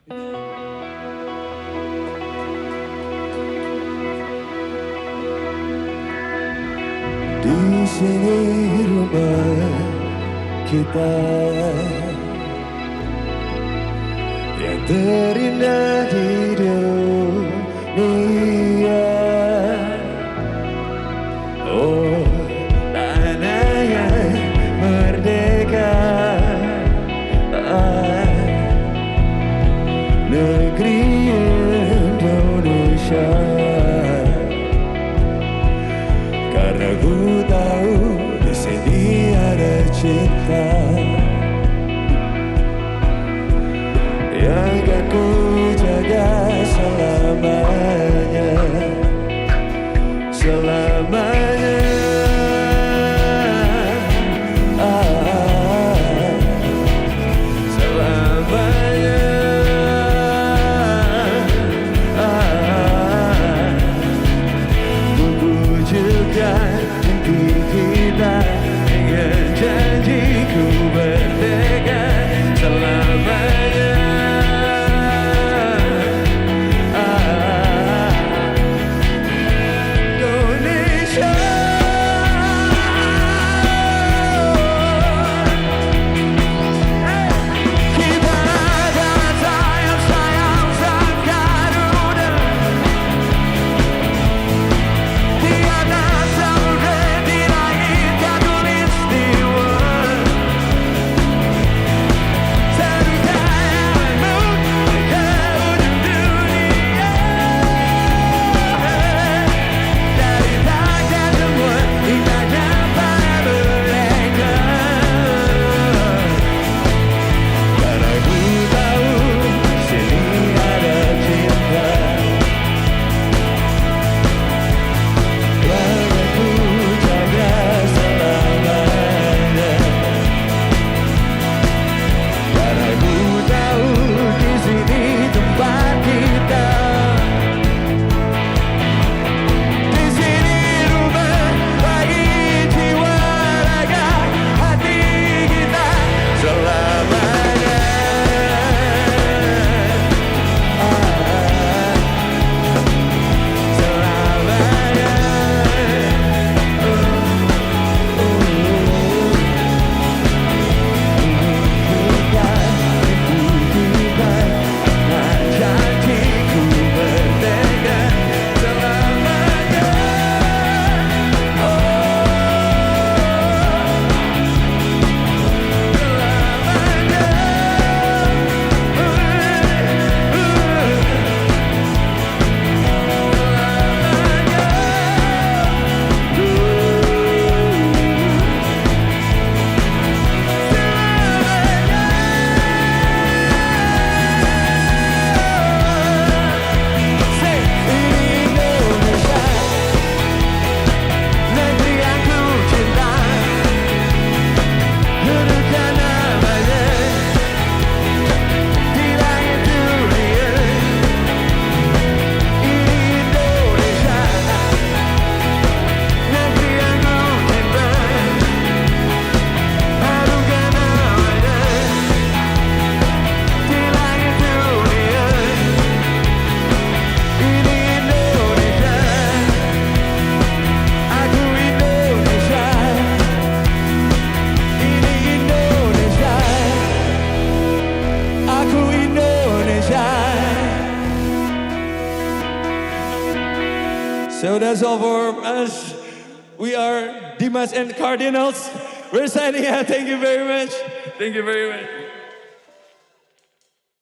Di sini rumah kita yang terindah di dunia. Oh, tanah yang merdeka, negeri Indonesia. Karena ku tahu di sini ada cinta yang akan ku jaga selamanya, selamanya. So that's all for us. We are Dimas and Cardinals. We're signing out. Thank you very much. Thank you very much.